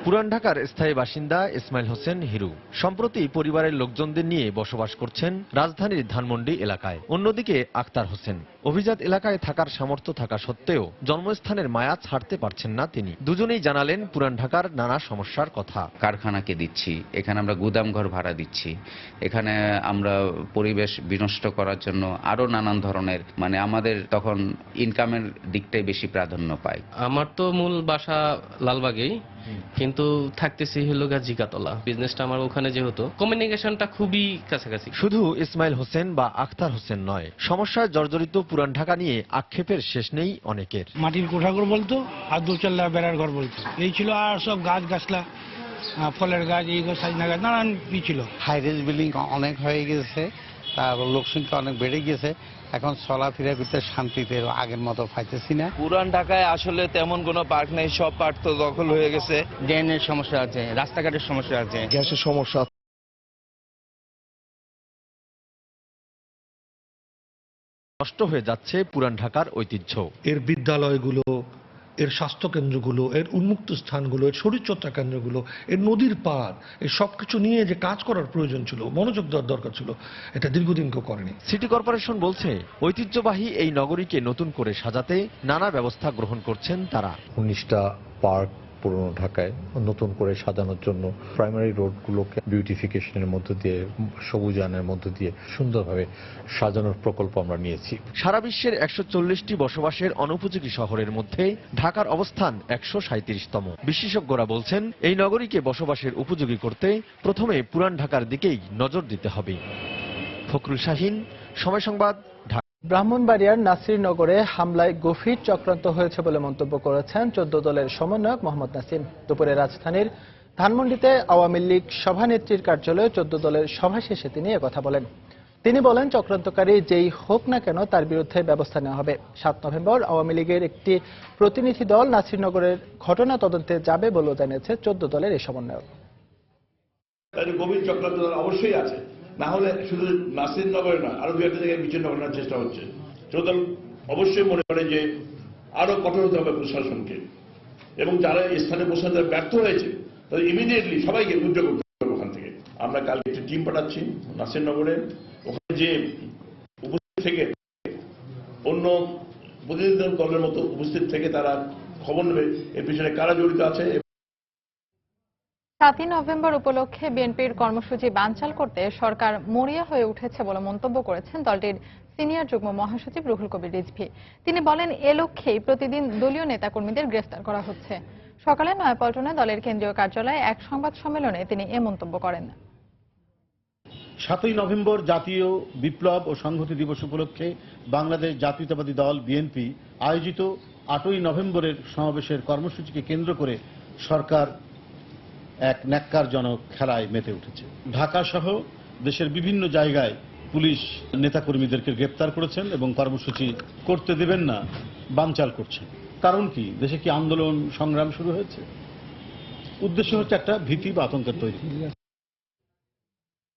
পুরান ঢাকার স্থায়ী বাসিন্দা ইসমাইল হোসেন হিরু সম্প্রতি পরিবারের লোকজনদের নিয়ে বসবাস করছেন রাজধানীর ধানমন্ডি এলাকায়। অন্যদিকে আক্তার হোসেন অভিজাত এলাকায় থাকার সামর্থ্য থাকা সত্ত্বেও জন্মস্থানের মায়া ছাড়তে পারছেন না তিনি। দুজনেই জানালেন পুরান ঢাকার নানা সমস্যার কথা। কারখানাকে দিচ্ছি, এখানে আমরা গুদাম ঘর ভাড়া দিচ্ছি, এখানে আমরা পরিবেশ বিনষ্ট করার জন্য আরো নানান ধরনের আমাদের তখন ইনকামের দিকটাই বেশি প্রাধান্য পায়। আমার তো মূল বাসা লালবাগেই, কিন্তু থাকতেছি হলো জিকাতলা। বিজনেসটা আমার ওখানে, যেহেতু কমিউনিকেশনটা খুবই কাছাকাছি। শুধু ইসমাইল হোসেন বা আক্তার হোসেন নয়, সমস্যায় জর্জরিত পুরান ঢাকা নিয়ে আক্ষেপের শেষ নেই অনেকের। মাটির কোঠাঘর বলতো আর দোচাল্লা বেড়ার ঘর বলতো, এই ছিল। আর সব গাছ গাছলা, ফলের গাছ, এই গাছ, সাজনা গাছ, নানান কি ছিল। হাইরেজ বিল্ডিং অনেক হয়ে গেছে, তারপর লোকসংখ্যা অনেক বেড়ে গেছে। এখন চলাফেরা করতে শান্তিতে আগের মতো পাইতেছি না। পুরান ঢাকায় আসলে তেমন কোনো পার্ক নেই, সব পার্ক তো দখল হয়ে গেছে। ড্রেনের সমস্যা আছে, রাস্তাঘাটের সমস্যা আছে, গ্যাসের সমস্যা। নষ্ট হয়ে যাচ্ছে পুরান ঢাকার ঐতিহ্য। এর বিদ্যালয়গুলো, এর স্বাস্থ্যকেন্দ্রগুলো, এর উন্মুক্ত স্থানগুলো, এর শরীরচর্চা কেন্দ্রগুলো, এর নদীর পাড়, এই সবকিছু নিয়ে যে কাজ করার প্রয়োজন ছিল, মনোযোগ দেওয়ার দরকার ছিল, এটা দীর্ঘদিন কেউ করেনি। সিটি কর্পোরেশন বলছে, ঐতিহ্যবাহী এই নগরীকে নতুন করে সাজাতে নানা ব্যবস্থা গ্রহণ করছেন তারা। 19টা পার্ক পুরনো ঢাকায় নতুন করে সাজানোর জন্য প্রাইমারি রোডগুলোকে বিউটিফিকেশনের মধ্য দিয়ে, সবুজায়নের মধ্য দিয়ে সুন্দরভাবে সাজানোর প্রকল্প আমরা নিয়েছি। সারা বিশ্বের 140টি বসবাসের অনুপযোগী শহরের মধ্যে ঢাকার অবস্থান 137তম। বিশেষজ্ঞরা বলছেন, এই নগরীকে বসবাসের উপযোগী করতে প্রথমে পুরান ঢাকার দিকেই নজর দিতে হবে। ফখরুল শাহিন, সময় সংবাদ, ঢাকা। ব্রাহ্মণবাড়িয়ার নাসিরনগরে হামলায় গভীর চক্রান্ত হয়েছে বলে মন্তব্য করেছেন 14 দলের সমন্বয়ক মোহাম্মদ নাসিম। দুপুরে রাজধানীর ধানমন্ডিতে আওয়ামী লীগ সভানেত্রীর কার্যালয়ে 14 দলের সভা শেষে তিনি একথা বলেন। তিনি বলেন, চক্রান্তকারী যেই হোক না কেন তার বিরুদ্ধে ব্যবস্থা নেওয়া হবে। 7 নভেম্বর আওয়ামী লীগের একটি প্রতিনিধি দল নাসিরনগরের ঘটনা তদন্তে যাবে বলেও জানিয়েছে 14 দলের এই সমন্বয়ক। গভীর চক্রান্ত অবশ্যই আছে, না হলে শুধু নাসিরনগরে না, আরো 2-1 জায়গায় বিচ্ছিন্ন করার চেষ্টা হচ্ছে। দল অবশ্যই মনে করে যে আরো কঠোর হতে হবে প্রশাসনকে, এবং যারা এই স্থানে পৌঁছাতে ব্যর্থ হয়েছে তাদের ইমিডিয়েটলি সবাইকে উদ্যোগ করতে হবে। ওখান থেকে আমরা কাল একটি টিম পাঠাচ্ছি নাসিরনগরে, ওখানে যে উপস্থিত থেকে অন্য প্রতিনিধি দলের মতো উপস্থিত থেকে তারা খবর নেবে এর পিছনে কারা জড়িত আছে। 7 নভেম্বর উপলক্ষে বিএনপির কর্মসূচি বানচাল করতে সরকার মরিয়া হয়ে উঠেছে বলে মন্তব্য করেছেন দলটির সিনিয়র যুগ্ম মহাসচিব রুহুল কবির রিজভী। তিনি বলেন, এ লক্ষ্যেই প্রতিদিন দলীয় নেতাকর্মীদের গ্রেফতার করা হচ্ছে। সকালে নয়াপল্টনে দলের কেন্দ্রীয় কার্যালয়ে এক সংবাদ সম্মেলনে তিনি এ মন্তব্য করেন। 7 নভেম্বর জাতীয় বিপ্লব ও সংহতি দিবস উপলক্ষে বাংলাদেশ জাতীয়তাবাদী দল বিএনপি আয়োজিত 8ই নভেম্বরের সমাবেশের কর্মসূচিকে কেন্দ্র করে সরকার এক ন্যাক্কারজনক খেলায় মেতে উঠেছে। ঢাকা সহ দেশের বিভিন্ন জায়গায় পুলিশ নেতাকর্মীদেরকে গ্রেপ্তার করেছেন এবং কর্মসূচি করতে দেবেন না বানচাল করছেন। কারণ কি? দেশে কি আন্দোলন সংগ্রাম শুরু হয়েছে? উদ্দেশ্য হচ্ছে একটা ভীতি বা আতঙ্কের তৈরি।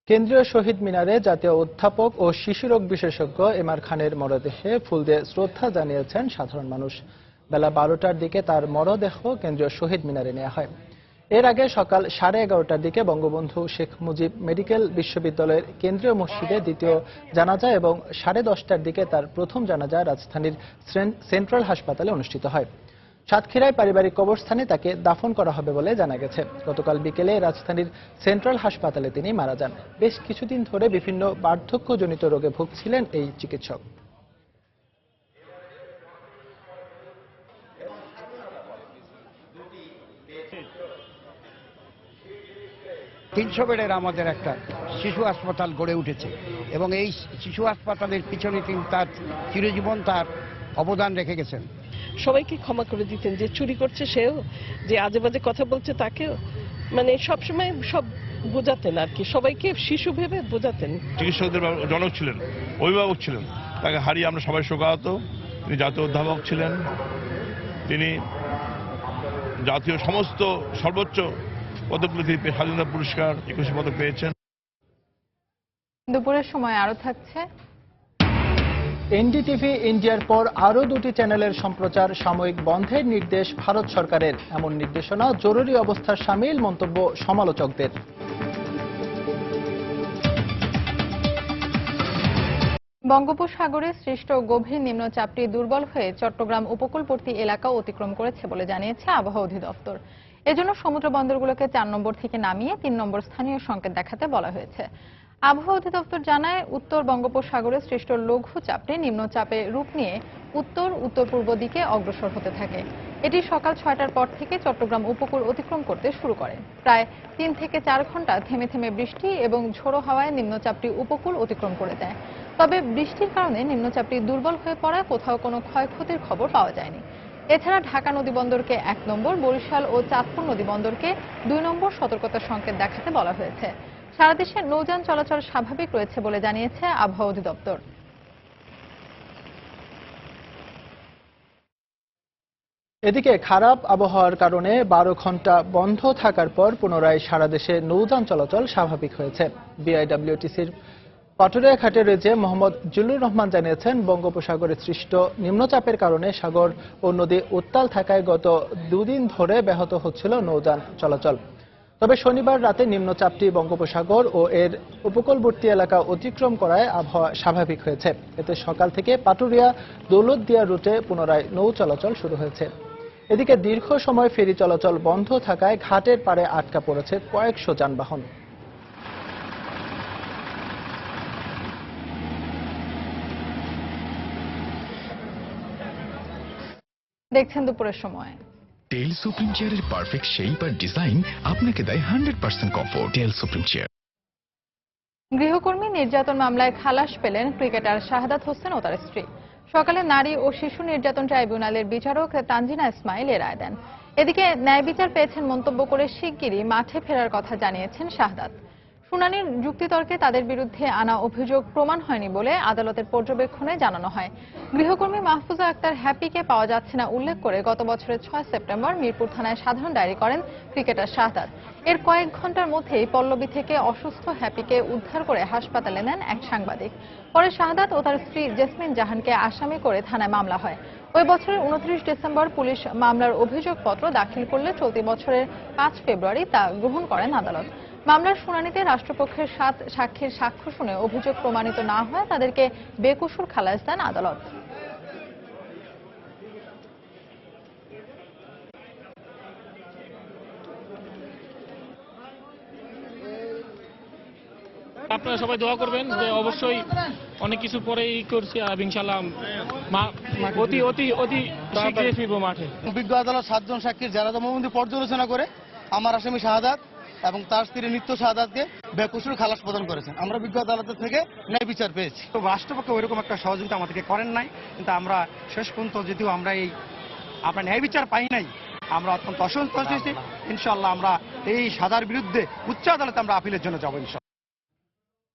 কেন্দ্রীয় শহীদ মিনারে জাতীয় অধ্যাপক ও শিশুরোগ বিশেষজ্ঞ এমআর খানের মরদেহে ফুল দিয়ে শ্রদ্ধা জানিয়েছেন সাধারণ মানুষ। বেলা 12টার দিকে তার মরদেহ কেন্দ্রীয় শহীদ মিনারে নেওয়া হয়। এর আগে সকাল 11:30টার দিকে বঙ্গবন্ধু শেখ মুজিব মেডিকেল বিশ্ববিদ্যালয়ের কেন্দ্রীয় মসজিদে দ্বিতীয় জানাজা এবং 10:30টার দিকে তার প্রথম জানাজা রাজধানীর সেন্ট্রাল হাসপাতালে অনুষ্ঠিত হয়। সাতক্ষীরায় পারিবারিক কবরস্থানে তাকে দাফন করা হবে বলে জানা গেছে। গতকাল বিকেলে রাজধানীর সেন্ট্রাল হাসপাতালে তিনি মারা যান। বেশ কিছুদিন ধরে বিভিন্ন বার্ধক্যজনিত রোগে ভুগছিলেন এই চিকিৎসক। 300 বেডের আমাদের একটা শিশু হাসপাতাল গড়ে উঠেছে এবং এই শিশু হাসপাতালের পিছনে তিনি তার চিরজীবন তার অবদান রেখে গেছেন। সবাইকে ক্ষমা করে দিতেন, যে চুরি করছে সেও, যে আজে বাজে কথা বলছে তাকেও, মানে সবসময় সব বোঝাতেন আর কি, সবাইকে শিশু ভেবে বোঝাতেন। চিকিৎসকদের জনক ছিলেন, অভিভাবক ছিলেন, তাকে হারিয়ে আমরা সবাই শোকাহত। তিনি জাতীয় অধ্যাপক ছিলেন, তিনি জাতীয় সমস্ত সর্বোচ্চ পদকগুলো তিনি স্বাধীনতা পুরস্কার 21 পদক পেয়েছেন। দুপুরের সময় আরো থাকছে। এনডিটিভি ইন্ডিয়ার পর আরও 2টি চ্যানেলের সম্প্রচার সাময়িক বন্ধের নির্দেশ ভারত সরকারের। এমন নির্দেশনা জরুরি অবস্থার শামিল, মন্তব্য সমালোচকদের। বঙ্গোপসাগরে সৃষ্ট গভীর নিম্নচাপটি দুর্বল হয়ে চট্টগ্রাম উপকূলবর্তী এলাকা অতিক্রম করেছে বলে জানিয়েছে আবহাওয়া অধিদপ্তর। এজন্য সমুদ্র বন্দরগুলোকে 4 নম্বর থেকে নামিয়ে 3 নম্বর স্থানীয় সংকেত দেখাতে বলা হয়েছে। আবহাওয়া অধিদপ্তর জানায়, উত্তর বঙ্গোপসাগরে সৃষ্ট লঘু চাপটি নিম্নচাপে রূপ নিয়ে উত্তর পূর্ব দিকে অগ্রসর হতে থাকে। এটি সকাল 6টার পর থেকে চট্টগ্রাম উপকূল অতিক্রম করতে শুরু করে। প্রায় 3 থেকে 4 ঘন্টা থেমে থেমে বৃষ্টি এবং ঝোড়ো হাওয়ায় নিম্নচাপটি উপকূল অতিক্রম করে দেয়। তবে বৃষ্টির কারণে নিম্নচাপটি দুর্বল হয়ে পড়ায় কোথাও কোনো ক্ষয়ক্ষতির খবর পাওয়া যায়নি। এছাড়া ঢাকা নদীবন্দরকে 1 নম্বর, বরিশাল ও চাঁদপুর নদীবন্দরকে 2 নম্বর সতর্কতা সংকেত দেখাতে বলা হয়েছে। সারা দেশে নৌযান চলাচল স্বাভাবিক রয়েছে বলে জানিয়েছে আবহাওয়া অধিদপ্তর। এদিকে খারাপ আবহাওয়ার কারণে 12 ঘন্টা বন্ধ থাকার পর পুনরায় সারা দেশে নৌযান চলাচল স্বাভাবিক হয়েছে। বিআইডব্লিউটিসির পাটুরিয়া ঘাটের রেজে মোহাম্মদ জুলুর রহমান জানিয়েছেন, বঙ্গোপসাগরে সৃষ্ট নিম্নচাপের কারণে সাগর ও নদী উত্তাল থাকায় গত 2 দিন ধরে ব্যাহত হচ্ছিল নৌযান চলাচল। তবে শনিবার রাতে নিম্নচাপটি বঙ্গোপসাগর ও এর উপকূলবর্তী এলাকা অতিক্রম করায় আবহাওয়া স্বাভাবিক হয়েছে। এতে সকাল থেকে পাটুরিয়া দৌলতদিয়া রুটে পুনরায় নৌ চলাচল শুরু হয়েছে। এদিকে দীর্ঘ সময় ফেরি চলাচল বন্ধ থাকায় ঘাটের পাড়ে আটকা পড়েছে কয়েকশো যানবাহন। দেখছেন দুপুরের সময়। টেল সুপ্রিম চেয়ারের পারফেক্ট শেপ আর ডিজাইন আপনাকে দেয় 100% কমফোর্ট। টেল সুপ্রিম চেয়ার। গৃহকর্মী নির্যাতন মামলায় খালাস পেলেন ক্রিকেটার শাহাদাত হোসেন ও তার স্ত্রী। সকালে নারী ও শিশু নির্যাতন ট্রাইব্যুনালের বিচারক তানজিনা ইসমাইল এ রায় দেন। এদিকে ন্যায় বিচার পেয়েছেন মন্তব্য করে শিগগিরই মাঠে ফেরার কথা জানিয়েছেন শাহাদাত। শুনানির যুক্তিতর্কে তাদের বিরুদ্ধে আনা অভিযোগ প্রমাণ হয়নি বলে আদালতের পর্যবেক্ষণে জানানো হয়। গৃহকর্মী মাহফুজা আক্তার হ্যাপিকে পাওয়া যাচ্ছে না উল্লেখ করে গত বছরের 6 সেপ্টেম্বর মিরপুর থানায় সাধারণ ডায়েরি করেন ক্রিকেটার শাহাদাত। এর কয়েক ঘন্টার মধ্যেই পল্লবী থেকে অসুস্থ হ্যাপিকে উদ্ধার করে হাসপাতালে নেন এক সাংবাদিক। পরে শাহাদাত ও তার স্ত্রী জেসমিন জাহানকে আসামি করে থানায় মামলা হয়। ওই বছরের 29 ডিসেম্বর পুলিশ মামলার অভিযোগপত্র দাখিল করলে চলতি বছরের 5 ফেব্রুয়ারি তা গ্রহণ করেন আদালত। মামলার শুনানিতে রাষ্ট্রপক্ষের 7 সাক্ষীর সাক্ষ্য শুনে অভিযোগ প্রমাণিত না হয় তাদেরকে বেকসুর খালাস দেন আদালত। আপনারা সবাই দোয়া করবেন যে অবশ্যই অনেক কিছু পরেই করছি আর ইনশাআল্লাহ অতি অতি অতি শীঘ্রই ফিরবো মাঠে। বিজ্ঞ আদালত 7 জন সাক্ষীর যারা জবানবন্দি পর্যালোচনা করে আমার আসামি শাহাদাত এবং তার স্ত্রী নিত্য শাহাদাতকে বেকসুর খালাস প্রদান করেছেন। আমরা বিজ্ঞ আদালতের থেকে ন্যায় বিচার পেয়েছি। তো রাষ্ট্রপক্ষ ওইরকম একটা সহযোগিতা আমাদেরকে করেন নাই, কিন্তু আমরা শেষ পর্যন্ত যদিও আমরা এই আপনার ন্যায় বিচার পাই নাই, আমরা অত্যন্ত অসন্তুষ্ট হয়েছি। ইনশাআল্লাহ আমরা এই সাজার বিরুদ্ধে উচ্চ আদালতে আমরা আপিলের জন্য যাবো ইনশাআল্লাহ।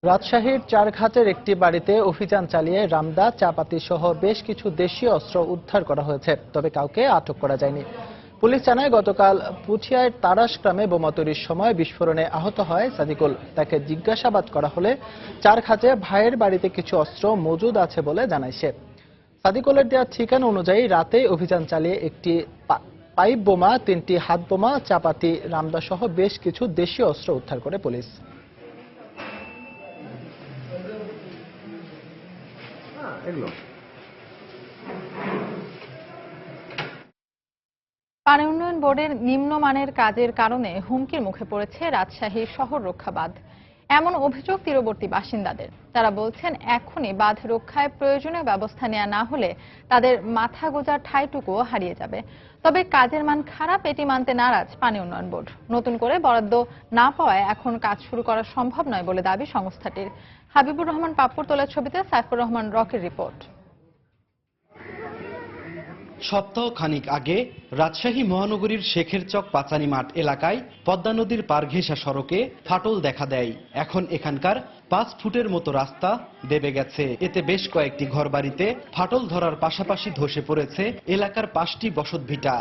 রাজশাহীর চারঘাটের একটি বাড়িতে অভিযান চালিয়ে রামদা, চাপাতি সহ বেশ কিছু দেশীয় অস্ত্র উদ্ধার করা হয়েছে, তবে কাউকে আটক করা যায়নি। পুলিশ জানায় গতকাল পুঠিয়ার তারাস গ্রামে বোমা তৈরির সময় বিস্ফোরণে আহত হয় সাদিকুল। তাকে জিজ্ঞাসাবাদ করা হলে চারখাচে ভাইয়ের বাড়িতে কিছু অস্ত্র মজুদ আছে বলে জানায় সে। সাদিকুলের দেওয়া ঠিকানা অনুযায়ী রাতে অভিযান চালিয়ে একটি পাইপ বোমা, 3টি হাত বোমা, চাপাতি, রামদা সহ বেশ কিছু দেশীয় অস্ত্র উদ্ধার করে পুলিশ। পানি উন্নয়ন বোর্ডের নিম্নমানের কাজের কারণে হুমকির মুখে পড়েছে রাজশাহী শহর রক্ষা বাঁধ। এমন অভিযোগ তীরবর্তী বাসিন্দাদের। তারা বলছেন, এখনই বাঁধ রক্ষায় প্রয়োজনীয় ব্যবস্থা নেওয়া না হলে তাদের মাথা গোঁজার ঠাঁইটুকুও হারিয়ে যাবে। তবে কাজের মান খারাপ, এটি মানতে নারাজ পানি উন্নয়ন বোর্ড। নতুন করে বরাদ্দ না পাওয়ায় এখন কাজ শুরু করা সম্ভব নয় বলে দাবি সংস্থাটির। হাবিবুর রহমান পাপ্পুর তোলার ছবিতে সাইফুর রহমান রকের রিপোর্ট। সপ্তাহ খানিক আগে রাজশাহী মহানগরীর শেখেরচক পাচানি মাঠ এলাকায় পদ্মা নদীর পার ঘেঁষা সড়কে ফাটল দেখা দেয়। এখন এখানকার 5 ফুটের মতো রাস্তা দেবে গেছে। এতে বেশ কয়েকটি ঘরবাড়িতে ফাটল ধরার পাশাপাশি ধসে পড়েছে এলাকার 5টি বসতভিটা।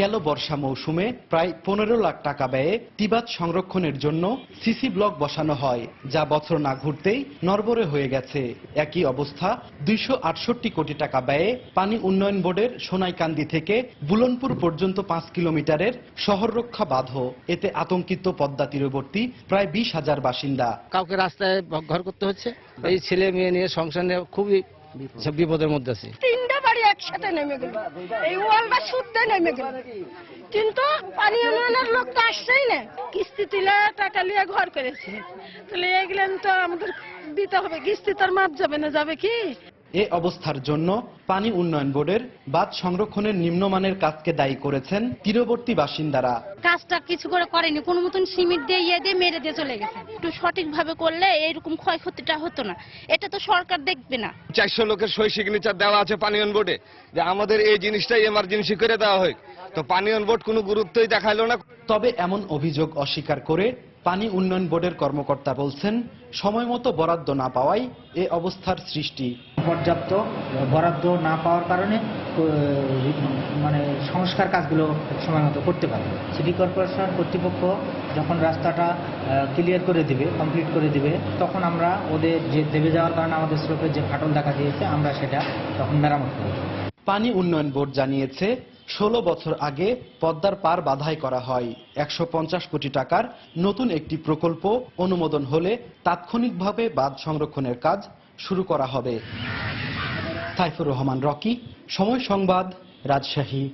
গেল বর্ষা মৌসুমে প্রায় 15 লাখ টাকা ব্যয়ে তিবাদ সংরক্ষণের জন্য সিসি ব্লক বসানো হয়, যা বছর না ঘুরতেই নড়বড়ে হয়ে গেছে। একই অবস্থা 268 কোটি টাকা ব্যয়ে পানি উন্নয়ন বোর্ডের সোনাইকান্দি থেকে বুলনপুর পর্যন্ত 5 কিলোমিটারের শহর রক্ষা বাঁধও। এতে আতঙ্কিত পদ্মা তীরবর্তী প্রায় 20,000 বাসিন্দা। কাউকে রাস্তায় ঘর করতে হচ্ছে, এই ছেলে মেয়ে নিয়ে সংসার নিয়ে খুবই বিপদের মধ্যে আছে। 3টা বাড়ি একসাথে নেমে গেল, এই ওয়ালটা শুদ্ধ নেমে গেল, কিন্তু পানি উন্নয়নের লোক তো আসছেই না। কিস্তি তুলে টাকা নিয়ে ঘর করেছে, তাহলে এগুলেন তো আমাদের দিতে হবে। কিস্তি তার মাপ যাবে না, যাবে কি? এ অবস্থার জন্য পানি উন্নয়ন বোর্ডের বাঁধ সংরক্ষণের নিম্নমানের কাজকে দায়ী করেছেন তীরবর্তী বাসিন্দারা। কাজটা কিছু করে করেনি, কোনো মতন সিমেন্ট দিয়ে মেরে দিয়ে চলে গেছে। একটু সঠিকভাবে করলে এরকম ক্ষয়ক্ষতিটা হতো না। এটা তো সরকার দেখবে না। 400 লোকের সই সিগনেচার দেওয়া আছে পানি উন্নয়ন বোর্ডে যে আমাদের এই জিনিসটাই এমার্জেন্সি করে দেওয়া হয়, তো পানি উন্নয়ন বোর্ড কোনো গুরুত্বই দেখাইলো না। তবে এমন অভিযোগ অস্বীকার করে পানি উন্নয়ন বোর্ডের কর্মকর্তা বলছেন, সময় মতো বরাদ্দ না পাওয়ায় এ অবস্থার সৃষ্টি। পর্যাপ্ত বরাদ্দ না পাওয়ার কারণে মানে সংস্কার কাজগুলো সময় মতো করতে পারে। সিটি কর্পোরেশন কর্তৃপক্ষ যখন রাস্তাটা ক্লিয়ার করে দিবে, কমপ্লিট করে দিবে, তখন আমরা ওদের যে দেবে যাওয়ার কারণে আমাদের স্লোপে যে ফাটল দেখা দিয়েছে আমরা সেটা তখন মেরামত করব। পানি উন্নয়ন বোর্ড জানিয়েছে, 16 বছর আগে পদ্মার পার বাধাই করা হয়। 150 কোটি টাকার নতুন একটি প্রকল্প অনুমোদন হলে তাৎক্ষণিকভাবে বাঁধ সংরক্ষণের কাজ শুরু করা হবে। সাইফুর রহমান রকি, সময় সংবাদ, রাজশাহী।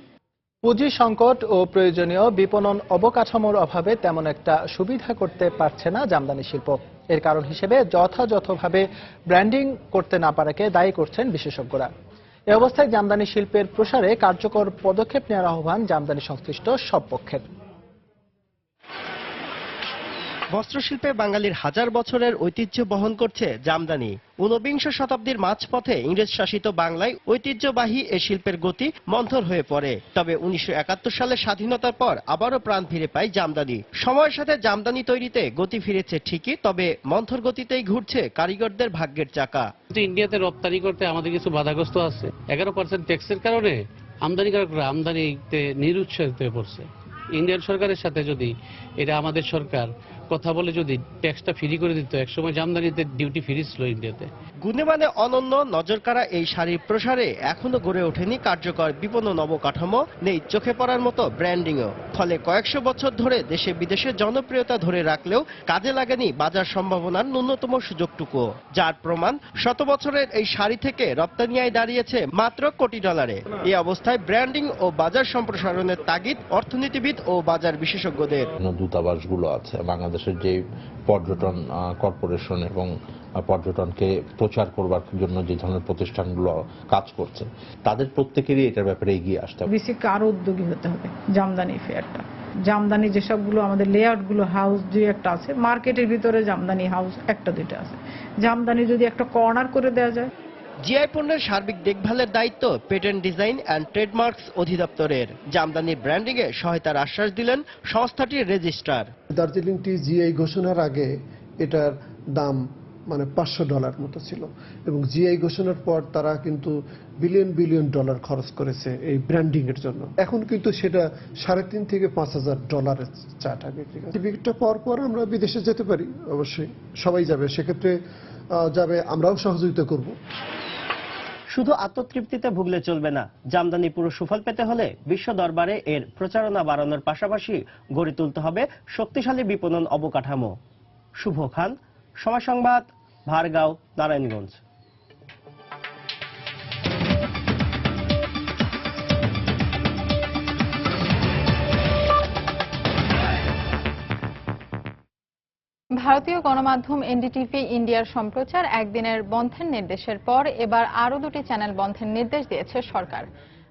পুঁজি সংকট ও প্রয়োজনীয় বিপণন অবকাঠামোর অভাবে তেমন একটা সুবিধা করতে পারছে না জামদানি শিল্প। এর কারণ হিসেবে যথাযথভাবে ব্র্যান্ডিং করতে না পারাকে দায়ী করছেন বিশেষজ্ঞরা। এ অবস্থায় জামদানি শিল্পের প্রসারে কার্যকর পদক্ষেপ নেওয়ার আহ্বান জামদানি সংশ্লিষ্ট সব পক্ষের। বস্ত্রশিল্পে বাঙালির হাজার বছরের ঐতিহ্য বহন করছে জামদানি। 19বিংশ শতাব্দীর মাঝপথে ইংরেজ শাসিত বাংলায় ঐতিহ্যবাহী এ শিল্পের গতি মন্থর হয়ে পড়ে। তবে 1971 সালে স্বাধীনতার পর আবারও প্রাণ ফিরে পায় জামদানি। সময়ের সাথে জামদানি তৈরিতে গতি ফিরেছে ঠিকই, তবে মন্থর গতিতেই ঘুরছে কারিগরদের ভাগ্যের চাকা। ইন্ডিয়াতে রপ্তানি করতে আমাদের কিছু বাধাগ্রস্ত আছে। 11% ট্যাক্সের কারণে আমদানিকারকরা আমদানিতে নিরুৎসাহিত হয়ে পড়ছে। ইন্ডিয়ান সরকারের সাথে যদি এটা আমাদের সরকার কথা বলে যদি ট্যাক্সটা ফ্রি করে দিত, একসময় জামদানিতে ডিউটি ফ্রি ছিল ইন্ডিয়াতে। গুণে মানে অনন্য নজরকাড়া এই শাড়ির প্রসারে এখনো গড়ে ওঠেনি কার্যকর বিপণন অবকাঠামো, নেই চোখে পড়ার মতো ব্র্যান্ডিংও। ফলে কয়েকশো বছর ধরে দেশে বিদেশে জনপ্রিয়তা ধরে রাখলেও কাজে লাগেনি বাজার সম্ভাবনার ন্যূনতম সুযোগটুকু, যার প্রমাণ শত বছরের এই শাড়ি থেকে রপ্তানি আয় দাঁড়িয়েছে মাত্র কোটি ডলারে। এই অবস্থায় ব্র্যান্ডিং ও বাজার সম্প্রসারণের তাগিদ অর্থনীতিবিদ ও বাজার বিশেষজ্ঞদের। দূতাবাসগুলো আছে, বাংলাদেশের যে পর্যটন কর্পোরেশন এবং পর্যটনকে প্রচার করবার জন্য যে ধরনের প্রতিষ্ঠানগুলো কাজ করছে, তাদের প্রত্যেকেরই এটার ব্যাপারে এগিয়ে আসতে হবে। বেসিক আরো উদ্যোগী হতে হবে। জামদানি ফেয়ারটা, জামদানি যেসবগুলো আমাদের লেআউটগুলো হাউস দুই একটা আছে, মার্কেটের ভিতরে জামদানি হাউস একটা দুইটা আছে, জামদানি যদি একটা কর্নার করে দেওয়া যায়। জিআই পণ্যের সার্বিক দেখভালের দায়িত্ব পেটেন্ট ডিজাইন অ্যান্ড ট্রেডমার্কস অধিদপ্তরের। জামদানি ব্র্যান্ডিং এ সহায়তার আশ্বাস দিলেন সংস্থাটির রেজিস্ট্রার। দার্জিলিং টি জিআই ঘোষণার আগে এটার দাম মানে $500 মতো ছিল, এবং জিআই ঘোষণার পর তারা কিন্তু বিলিয়ন বিলিয়ন ডলার খরচ করেছে এই ব্র্যান্ডিং এর জন্য। এখন কিন্তু সেটা $3,500 থেকে $5,000 চাটা বিক্রি করে। সার্টিফিকেটটা পাওয়ার পর আমরা বিদেশে যেতে পারি, অবশ্যই সবাই যাবে, সেক্ষেত্রে যাবে, আমরাও সহযোগিতা করব। শুধু আত্মতৃপ্তিতে ভুগলে চলবে না, জামদানি পুরো সুফল পেতে হলে বিশ্ব দরবারে এর প্রচারণা বাড়ানোর পাশাপাশি গড়ে তুলতে হবে শক্তিশালী বিপণন অবকাঠামো। শুভ খান, সময় সংবাদ, ভারগাঁও, নারায়ণগঞ্জ। ভারতীয় গণমাধ্যম এনডিটিভি ইন্ডিয়ার সম্প্রচার একদিনের বন্ধের নির্দেশের পর এবার আরও 2টি চ্যানেল বন্ধের নির্দেশ দিয়েছে সরকার।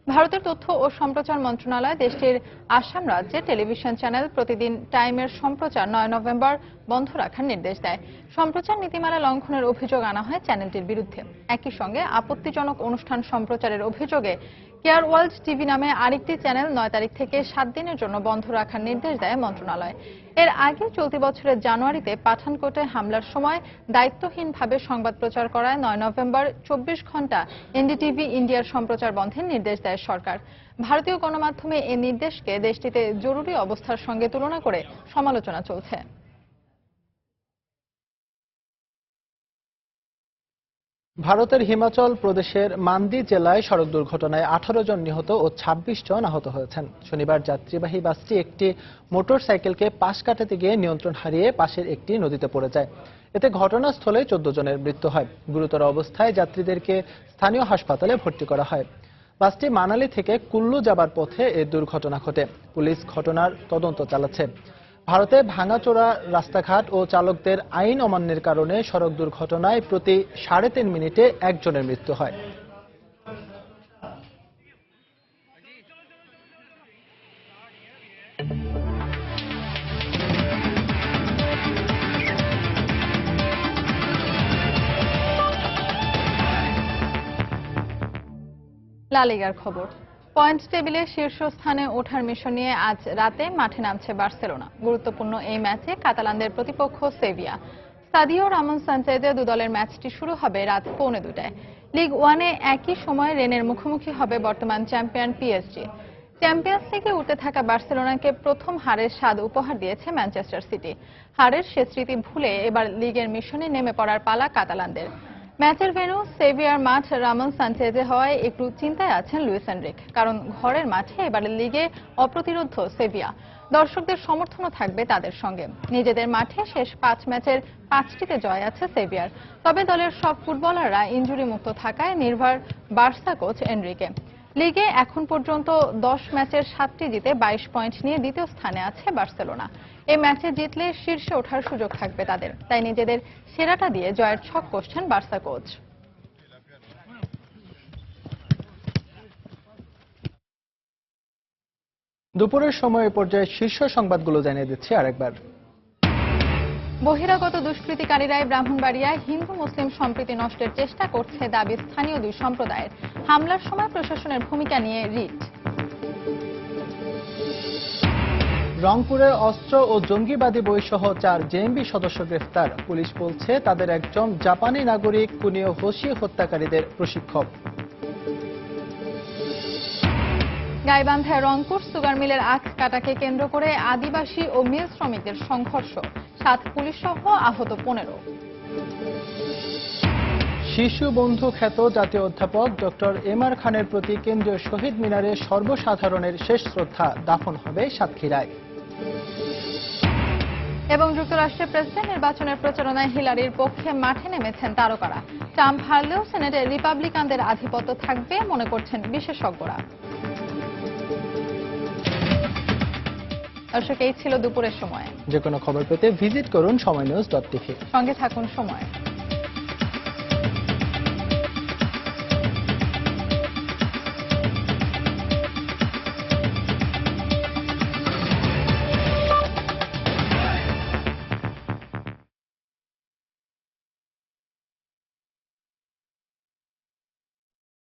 ভারতের তথ্য ও সম্প্রচার মন্ত্রণালয় দেশটির আসাম রাজ্যে টেলিভিশন চ্যানেল প্রতিদিন টাইমের সম্প্রচার 9 নভেম্বর বন্ধ রাখার নির্দেশ দেয়। সম্প্রচার নীতিমালা লঙ্ঘনের অভিযোগ আনা হয় চ্যানেলটির বিরুদ্ধে। একই সঙ্গে আপত্তিজনক অনুষ্ঠান সম্প্রচারের অভিযোগে কেয়ার ওয়ার্ল্ড টিভি নামে আরেকটি চ্যানেল 9 তারিখ থেকে 7 দিনের জন্য বন্ধ রাখার নির্দেশ দেয় মন্ত্রণালয়। এর আগে চলতি বছরের জানুয়ারিতে পাঠানকোটে হামলার সময় দায়িত্বহীনভাবে সংবাদ প্রচার করায় 9 নভেম্বর 24 ঘণ্টা এনডিটিভি ইন্ডিয়ার সম্প্রচার বন্ধের নির্দেশ দেয় সরকার। ভারতীয় গণমাধ্যমে এই নির্দেশকে দেশটিতে জরুরি অবস্থার সঙ্গে তুলনা করে সমালোচনা চলছে। ভারতের হিমাচল প্রদেশের মান্দি জেলায় সড়ক দুর্ঘটনায় 18 জন নিহত ও 26 জন আহত হয়েছেন। শনিবার যাত্রীবাহী বাসটি একটি মোটরসাইকেলকে পাশ কাটাতে গিয়ে নিয়ন্ত্রণ হারিয়ে পাশের একটি নদীতে পড়ে যায়। এতে ঘটনাস্থলে 14 জনের মৃত্যু হয়। গুরুতর অবস্থায় যাত্রীদেরকে স্থানীয় হাসপাতালে ভর্তি করা হয়। বাসটি মানালি থেকে কুল্লু যাবার পথে এই দুর্ঘটনা ঘটে। পুলিশ ঘটনার তদন্ত চালাচ্ছে। ভারতে ভাঙাচোরা রাস্তাঘাট ও চালকদের আইন অমান্যের কারণে সড়ক দুর্ঘটনায় প্রতি 3.5 মিনিটে একজনের মৃত্যু হয়। লা লিগার খবর। পয়েন্ট টেবিলে শীর্ষস্থানে ওঠার মিশন নিয়ে আজ রাতে মাঠে নামছে বার্সেলোনা। গুরুত্বপূর্ণ এই ম্যাচে কাতালানদের প্রতিপক্ষ সেভিয়া। স্তাদিও রামন সানচেজে দু দলের ম্যাচটি শুরু হবে রাত 1:45-টায়। লিগ 1-এ একই সময় রেনের মুখোমুখি হবে বর্তমান চ্যাম্পিয়ন পিএসজি। চ্যাম্পিয়ন্স লিগে উঠতে থাকা বার্সেলোনাকে প্রথম হারের স্বাদ উপহার দিয়েছে ম্যানচেস্টার সিটি। হারের সে স্মৃতি ভুলে এবার লিগের মিশনে নেমে পড়ার পালা কাতালানদের। ম্যাচের ভেন্যু সেভিয়ার মাঠ রামন সানচেজে হওয়ায় একটু চিন্তায় আছেন লুইস এনরিক, কারণ ঘরের মাঠে এবারের লিগে অপ্রতিরোধ্য সেভিয়া। দর্শকদের সমর্থনও থাকবে তাদের সঙ্গে। নিজেদের মাঠে শেষ 5 ম্যাচের 5টিতে জয় আছে সেভিয়ার। তবে দলের সব ফুটবলাররা ইনজুরি মুক্ত থাকায় নির্ভর বার্সা কোচ এনরিকে। লিগে এখন পর্যন্ত 10 ম্যাচের 7টি জিতে 22 পয়েন্ট নিয়ে দ্বিতীয় স্থানে আছে বার্সেলোনা। এই ম্যাচে জিতলে শীর্ষে ওঠার সুযোগ থাকবে তাদের, তাই নিজেদের সেরাটা দিয়ে জয়ের ছক কষছেন বার্সা কোচ। দুপুরের সময় পর্যায়ে শীর্ষ সংবাদগুলো জানিয়ে দিচ্ছি আরেকবার। বহিরাগত দুষ্কৃতিকারীরাই ব্রাহ্মণবাড়িয়ায় হিন্দু মুসলিম সম্প্রীতি নষ্টের চেষ্টা করছে দাবি স্থানীয় 2 সম্প্রদায়ের। হামলার সময় প্রশাসনের ভূমিকা নিয়ে রিট। রংপুরে অস্ত্র ও জঙ্গিবাদী বইসহ 4 জেএমবি সদস্য গ্রেফতার। পুলিশ বলছে তাদের একজন জাপানি নাগরিক কুনিও হোশি হত্যাকারীদের প্রশিক্ষক। গাইবান্ধায় রংপুর সুগার মিলের আখ কাটাকে কেন্দ্র করে আদিবাসী ও মিল শ্রমিকদের সংঘর্ষ। 7 পুলিশ সহ আহত 15। শিশু বন্ধু খ্যাত জাতীয় অধ্যাপক ডক্টর এমআর খানের প্রতি কেন্দ্রীয় শহীদ মিনারে সর্বসাধারণের শেষ শ্রদ্ধা দাফন হবে সাতক্ষীরায়। এবং যুক্তরাষ্ট্রের প্রেসিডেন্ট নির্বাচনের প্রচারণায় হিলারির পক্ষে মাঠে নেমেছেন তারকারা। ট্রাম্প হারলেও সেনেটে রিপাবলিকানদের আধিপত্য থাকবে মনে করছেন বিশেষজ্ঞরা। দর্শক, এই ছিল দুপুরের সময়। যে কোনো খবর পেতে ভিজিট করুন সময়নিউজ.tv। সঙ্গে থাকুন সময়।